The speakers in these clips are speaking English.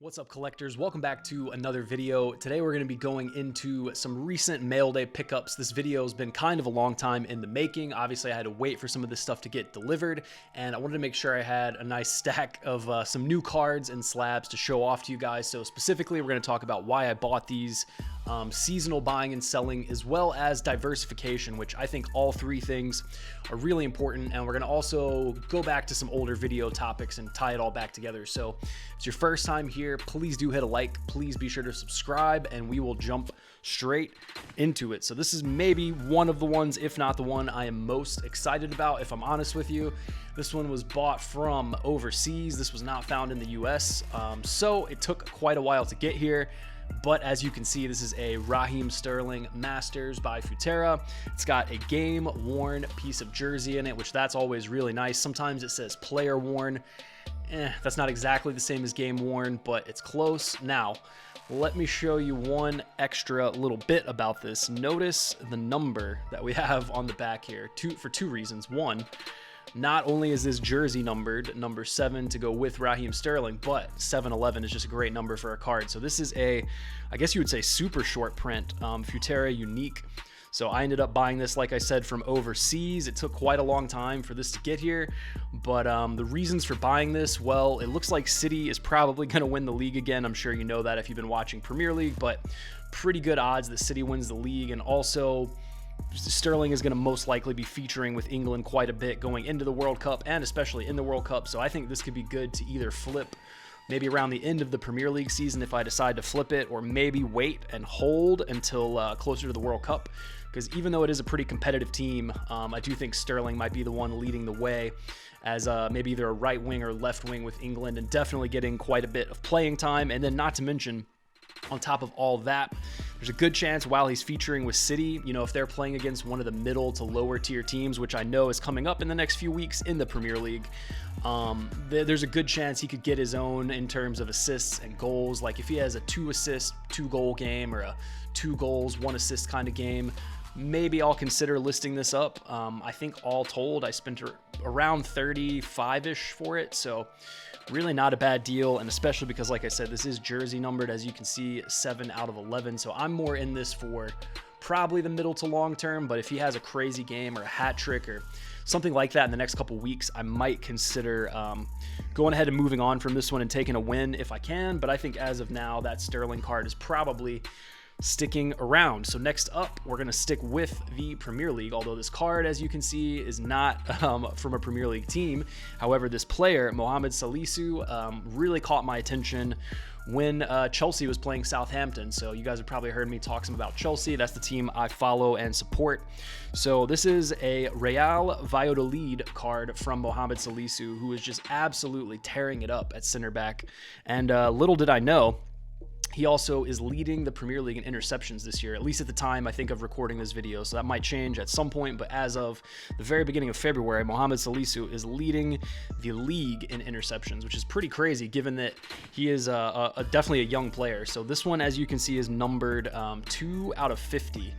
What's up, collectors? Welcome back to another video. Today we're going to be going into some recent mail day pickups. This video has been kind of a long time in the making. Obviously I had to wait for some of this stuff to get delivered, and I wanted to make sure I had a nice stack of some new cards and slabs to show off to you guys. So specifically we're going to talk about why I bought these, seasonal buying and selling, as well as diversification, which I think all three things are really important. And we're going to also go back to some older video topics and tie it all back together. So if it's your first time here, please do hit a like, please be sure to subscribe, and we will jump straight into it. So this is maybe one of the ones, if not the one, I am most excited about, if I'm honest with you. This one was bought from overseas. This was not found in the US, so it took quite a while to get here. But as you can see, this is a Raheem Sterling Masters by Futera. It's got a game-worn piece of jersey in it, which that's always really nice. Sometimes it says player-worn. That's not exactly the same as game-worn, but it's close. Now, let me show you one extra little bit about this. Notice the number that we have on the back here for two reasons. One, not only is this jersey numbered, number 7 to go with Raheem Sterling, but 711 is just a great number for a card. So this is a, I guess you would say, super short print, Futera unique. So I ended up buying this, like I said, from overseas. It took quite a long time for this to get here, but the reasons for buying this, well, it looks like City is probably going to win the league again. I'm sure you know that if you've been watching Premier League, but pretty good odds that City wins the league. And also, Sterling is going to most likely be featuring with England quite a bit going into the World Cup, and especially in the World Cup. So I think this could be good to either flip maybe around the end of the Premier League season if I decide to flip it, or maybe wait and hold until closer to the World Cup. Because even though it is a pretty competitive team, I do think Sterling might be the one leading the way as maybe either a right wing or left wing with England, and definitely getting quite a bit of playing time. And then not to mention, on top of all that, there's a good chance while he's featuring with City, you know, if they're playing against one of the middle to lower tier teams, which I know is coming up in the next few weeks in the Premier League, there's a good chance he could get his own in terms of assists and goals. Like if he has a 2 assist, 2 goal game, or a 2 goals, 1 assist kind of game, maybe I'll consider listing this up. I think all told, I spent around 35-ish for it. So really not a bad deal, and especially because, like I said, this is jersey numbered, as you can see, 7 out of 11. So I'm more in this for probably the middle to long term, but if he has a crazy game or a hat trick or something like that in the next couple weeks, I might consider going ahead and moving on from this one and taking a win if I can. But I think as of now, that Sterling card is probably sticking around. So next up, we're going to stick with the Premier League, although this card, as you can see, is not from a Premier League team. However, this player, Mohamed Salisu, really caught my attention when Chelsea was playing Southampton. So you guys have probably heard me talk some about Chelsea. That's the team I follow and support. So this is a Real Valladolid card from Mohamed Salisu, who is just absolutely tearing it up at center back. And little did I know, he also is leading the Premier League in interceptions this year, at least at the time, I think, of recording this video. So that might change at some point, but as of the very beginning of February, Mohamed Salisu is leading the league in interceptions, which is pretty crazy given that he is definitely a young player. So this one, as you can see, is numbered 2 out of 50.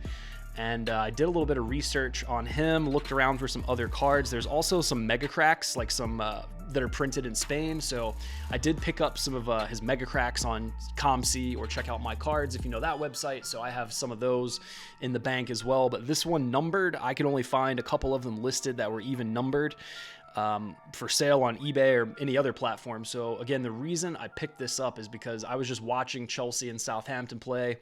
And I did a little bit of research on him, looked around for some other cards. There's also some mega cracks, like some that are printed in Spain. So I did pick up some of his mega cracks on ComC, or check out my cards if you know that website. So I have some of those in the bank as well. But this one numbered, I could only find a couple of them listed that were even numbered for sale on eBay or any other platform. So again, the reason I picked this up is because I was just watching Chelsea and Southampton play.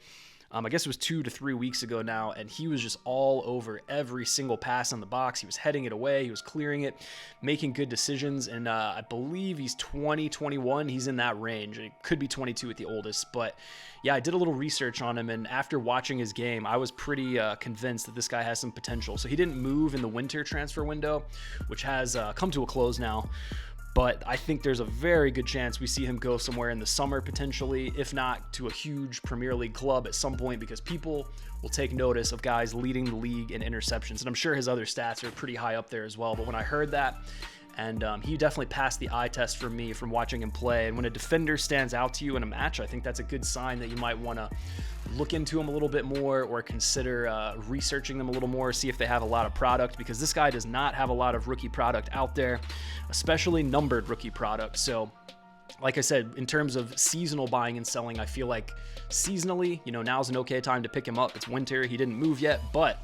I guess it was 2 to 3 weeks ago now, and he was just all over every single pass in the box. He was heading it away, he was clearing it, making good decisions, and I believe he's 20, 21. He's in that range. It could be 22 at the oldest, but yeah, I did a little research on him, and after watching his game, I was pretty convinced that this guy has some potential. So he didn't move in the winter transfer window, which has come to a close now. But I think there's a very good chance we see him go somewhere in the summer potentially, if not to a huge Premier League club at some point, because people will take notice of guys leading the league in interceptions. And I'm sure his other stats are pretty high up there as well. But when I heard that, and he definitely passed the eye test for me from watching him play. And when a defender stands out to you in a match, I think that's a good sign that you might want to look into them a little bit more, or consider researching them a little more, see if they have a lot of product, because this guy does not have a lot of rookie product out there, especially numbered rookie product. So like I said, in terms of seasonal buying and selling, I feel like seasonally, now's an okay time to pick him up. It's winter. He didn't move yet, but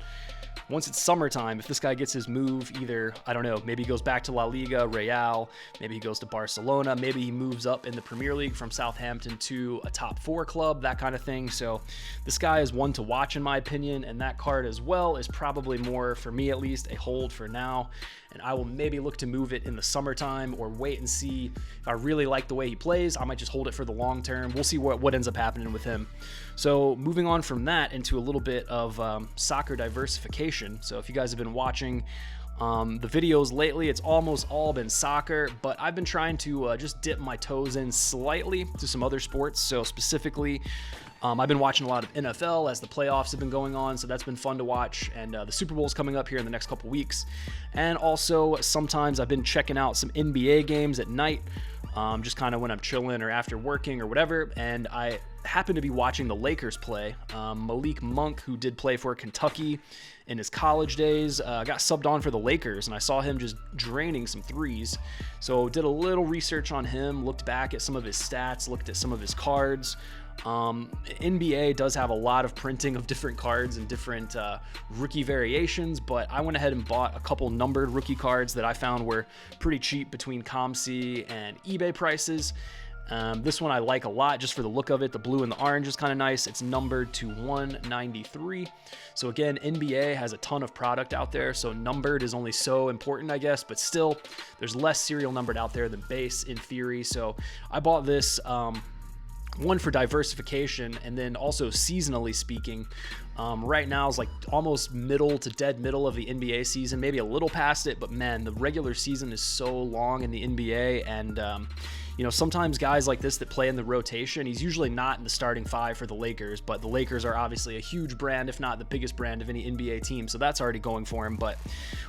once it's summertime, if this guy gets his move, either, I don't know, maybe he goes back to La Liga, Real, maybe he goes to Barcelona, maybe he moves up in the Premier League from Southampton to a top 4 club, that kind of thing. So this guy is one to watch in my opinion, and that card as well is probably more, for me at least, a hold for now. And I will maybe look to move it in the summertime or wait and see if I really like the way he plays. I might just hold it for the long term. We'll see what ends up happening with him. So moving on from that into a little bit of soccer diversification. So if you guys have been watching the videos lately, it's almost all been soccer, but I've been trying to just dip my toes in slightly to some other sports. So specifically, I've been watching a lot of NFL as the playoffs have been going on, so that's been fun to watch. And the Super Bowl is coming up here in the next couple weeks. And also, sometimes I've been checking out some NBA games at night, just kind of when I'm chilling or after working or whatever. And I happen to be watching the Lakers play. Malik Monk, who did play for Kentucky in his college days, got subbed on for the Lakers, and I saw him just draining some threes. So did a little research on him, looked back at some of his stats, looked at some of his cards. NBA does have a lot of printing of different cards and different rookie variations, but I went ahead and bought a couple numbered rookie cards that I found were pretty cheap between COMC and eBay prices. This one I like a lot just for the look of it. The blue and the orange is kind of nice. It's numbered to 193. So again, NBA has a ton of product out there, so numbered is only so important, I guess, but still there's less serial numbered out there than base in theory. So I bought this one for diversification, and then also seasonally speaking, right now is like almost middle to dead middle of the NBA season, maybe a little past it, but man, the regular season is so long in the NBA, and sometimes guys like this that play in the rotation, he's usually not in the starting 5 for the Lakers, but the Lakers are obviously a huge brand, if not the biggest brand of any NBA team, so that's already going for him. But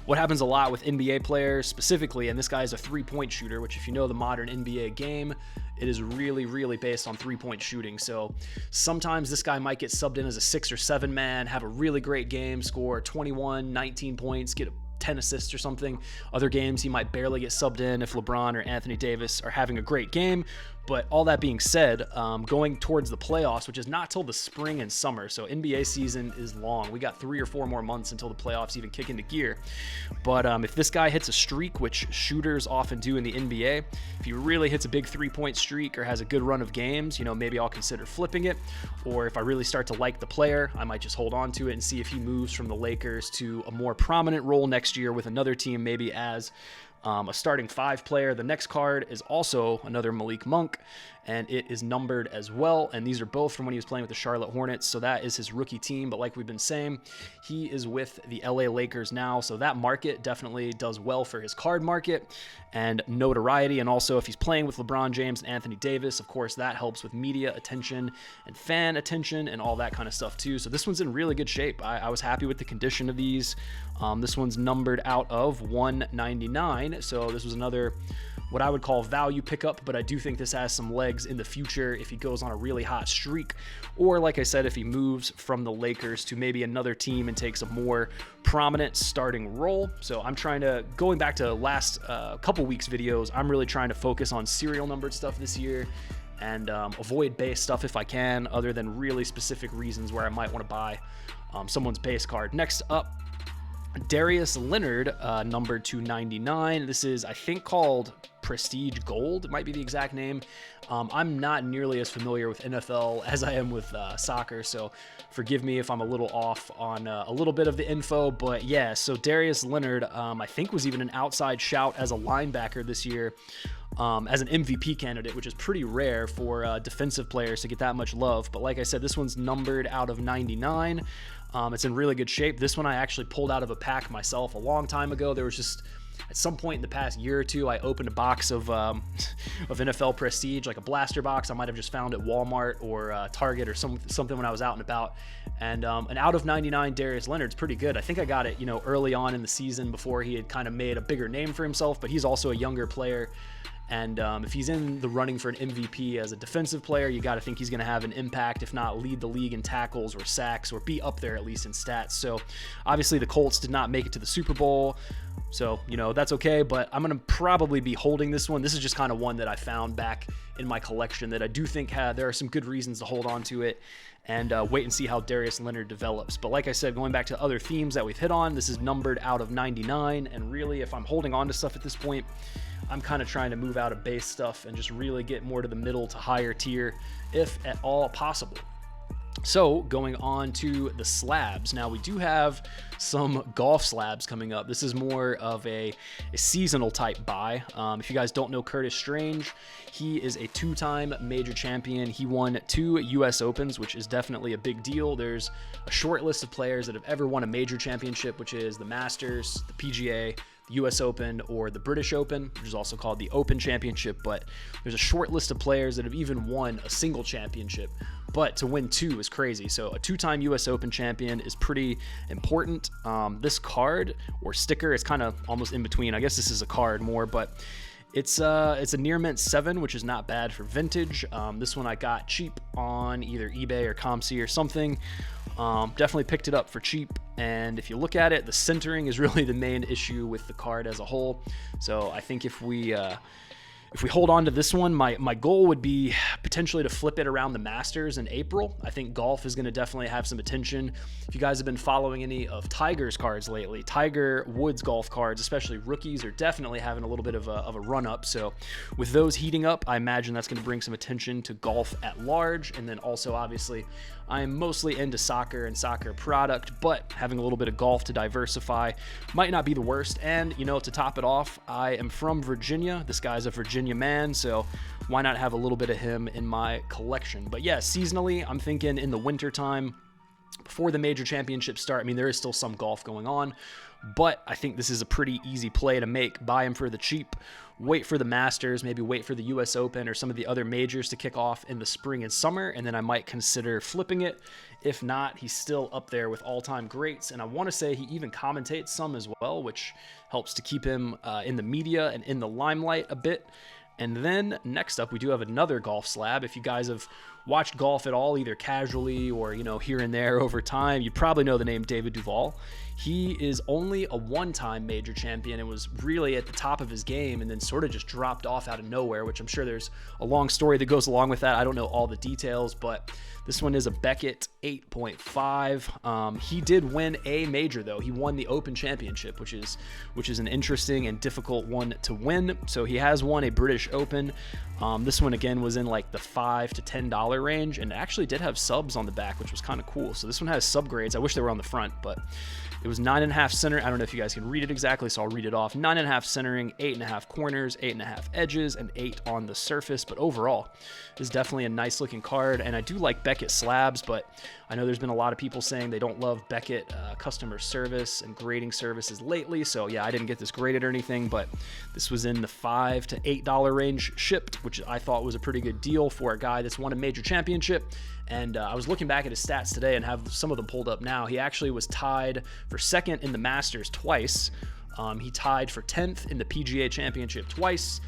what happens a lot with NBA players specifically, and this guy is a 3-point shooter, which if you know the modern NBA game, it is really, really based on 3-point shooting. So sometimes this guy might get subbed in as a 6 or 7 man, have a really great game, score 21, 19 points, get 10 assists or something. Other games he might barely get subbed in if LeBron or Anthony Davis are having a great game. But all that being said, going towards the playoffs, which is not till the spring and summer, so NBA season is long. We got 3 or 4 more months until the playoffs even kick into gear. But if this guy hits a streak, which shooters often do in the NBA, if he really hits a big 3-point streak or has a good run of games, maybe I'll consider flipping it. Or if I really start to like the player, I might just hold on to it and see if he moves from the Lakers to a more prominent role next year with another team, maybe as a starting 5 player. The next card is also another Malik Monk, and it is numbered as well. And these are both from when he was playing with the Charlotte Hornets. So that is his rookie team. But like we've been saying, he is with the LA Lakers now. So that market definitely does well for his card market and notoriety. And also if he's playing with LeBron James and Anthony Davis, of course, that helps with media attention and fan attention and all that kind of stuff too. So this one's in really good shape. I was happy with the condition of these. This one's numbered out of 199. So this was another what I would call value pickup, but I do think this has some legs in the future if he goes on a really hot streak, or like I said, if he moves from the Lakers to maybe another team and takes a more prominent starting role. So I'm trying to, going back to last couple weeks videos, I'm really trying to focus on serial numbered stuff this year and avoid base stuff if I can, other than really specific reasons where I might want to buy someone's base card. Next up, Darius Leonard, numbered to 99. This is, I think, called Prestige Gold. It might be the exact name. I'm not nearly as familiar with NFL as I am with soccer, so forgive me if I'm a little off on a little bit of the info. But yeah, so Darius Leonard, I think, was even an outside shout as a linebacker this year, as an MVP candidate, which is pretty rare for defensive players to get that much love. But like I said, this one's numbered out of 99. It's in really good shape. This one I actually pulled out of a pack myself a long time ago. There was just, at some point in the past year or two, I opened a box of NFL Prestige, like a blaster box. I might have just found at Walmart or Target or something when I was out and about. And an out of 99 Darius Leonard's pretty good. I think I got it, early on in the season before he had kind of made a bigger name for himself, but he's also a younger player. And if he's in the running for an MVP as a defensive player, you got to think he's going to have an impact, if not lead the league in tackles or sacks, or be up there at least in stats. So obviously the Colts did not make it to the Super Bowl. So, you know, that's okay, but I'm going to probably be holding this one. This is just kind of one that I found back in my collection that I do think there are some good reasons to hold on to it, and wait and see how Darius Leonard develops. But like I said, going back to other themes that we've hit on, this is numbered out of 99, and really, if I'm holding on to stuff at this point, I'm kind of trying to move out of base stuff and just really get more to the middle to higher tier, if at all possible. So going on to the slabs. Now we do have some golf slabs coming up. This is more of a seasonal type buy. If you guys don't know Curtis Strange, he is a two-time major champion. He won 2 US Opens, which is definitely a big deal. There's a short list of players that have ever won a major championship, which is the Masters, the PGA, US Open, or the British Open, which is also called the Open Championship. But there's a short list of players that have even won a single championship, but to win 2 is crazy. So a 2-time US Open champion is pretty important. This card or sticker is kind of almost in between. I guess this is a card more, but it's a near mint 7, which is not bad for vintage. This one I got cheap on either eBay or ComC or something. Definitely picked it up for cheap, and if you look at it, the centering is really the main issue with the card as a whole. So I think if we hold on to this one, my goal would be potentially to flip it around the Masters in April. I think golf is going to definitely have some attention. If you guys have been following any of Tiger's cards lately, Tiger Woods golf cards, especially rookies, are definitely having a little bit of a run up. So with those heating up, I imagine that's going to bring some attention to golf at large. And then also, obviously, I am mostly into soccer and soccer product, but having a little bit of golf to diversify might not be the worst. And, you know, to top it off, I am from Virginia. This guy's a Virginia man, so why not have a little bit of him in my collection? But yeah, seasonally, I'm thinking in the winter time, before the major championships start. I mean, there is still some golf going on, but I think this is a pretty easy play to make. Buy him for the cheap, wait for the Masters, maybe wait for the US Open or some of the other majors to kick off in the spring and summer, and then I might consider flipping it. If not, he's still up there with all-time greats, and I want to say he even commentates some as well, which helps to keep him in the media and in the limelight a bit. And then next up, we do have another golf slab. If you guys have watched golf at all, either casually or, you know, here and there over time, you probably know the name David Duval. He is only a one-time major champion and was really at the top of his game and then sort of just dropped off out of nowhere, which I'm sure there's a long story that goes along with that. I don't know all the details, but this one is a Beckett 8.5. He did win a major, though. He won the Open Championship, which is an interesting and difficult one to win. So he has won a British Open. This one, again, was in like the $5 to $10 range, and it actually did have subs on the back, which was kind of cool. So this one has subgrades. I wish they were on the front, but it was 9.5 center. I don't know if you guys can read it exactly, so I'll read it off. 9.5 centering, 8.5 corners, 8.5 edges, and 8 on the surface. But overall, is definitely a nice looking card. And I do like Beckett slabs, but I know there's been a lot of people saying they don't love Beckett customer service and grading services lately. So yeah, I didn't get this graded or anything, but this was in the $5 to $8 range shipped, which I thought was a pretty good deal for a guy that's won a major championship. And I was looking back at his stats today and have some of them pulled up now. He actually was tied for second in the Masters twice. He tied for 10th in the PGA Championship twice,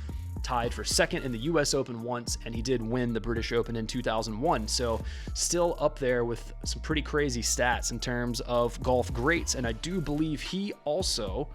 tied for second in the US Open once, and he did win the British Open in 2001. So still up there with some pretty crazy stats in terms of golf greats. And I do believe he also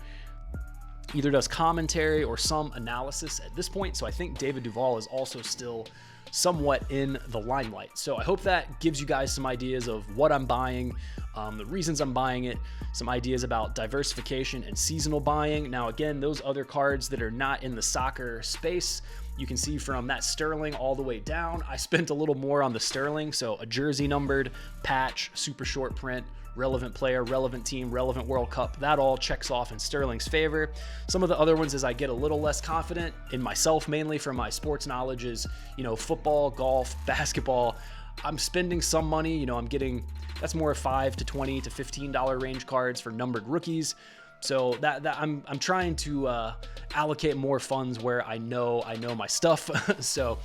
either does commentary or some analysis at this point. So I think David Duval is also still somewhat in the limelight. So I hope that gives you guys some ideas of what I'm buying, the reasons I'm buying it, some ideas about diversification and seasonal buying. Now, again, those other cards that are not in the soccer space, you can see from that Sterling all the way down. I spent a little more on the Sterling, so a jersey numbered, patch, super short print, relevant player, relevant team, relevant World Cup. That all checks off in Sterling's favor. Some of the other ones, as I get a little less confident in myself, mainly from my sports knowledge, is, you know, football, golf, basketball. I'm spending some money, you know, I'm getting, that's more $5 to $20 to $15 range cards for numbered rookies. So that I'm trying to allocate more funds where I know my stuff. So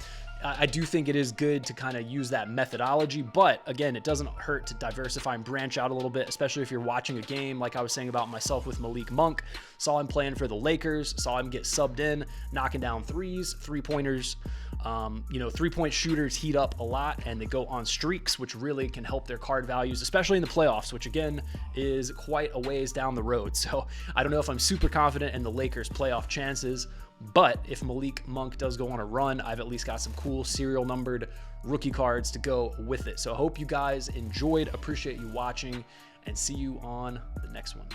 I do think it is good to kind of use that methodology, but again, it doesn't hurt to diversify and branch out a little bit, especially if you're watching a game like I was saying about myself with Malik Monk. Saw him playing for the Lakers, saw him get subbed in, knocking down threes, three-pointers. You know, three-point shooters heat up a lot and they go on streaks, which really can help their card values, especially in the playoffs, which again is quite a ways down the road. So I don't know if I'm super confident in the Lakers playoff chances, but if Malik Monk does go on a run, I've at least got some cool serial numbered rookie cards to go with it. So I hope you guys enjoyed, appreciate you watching, and see you on the next one.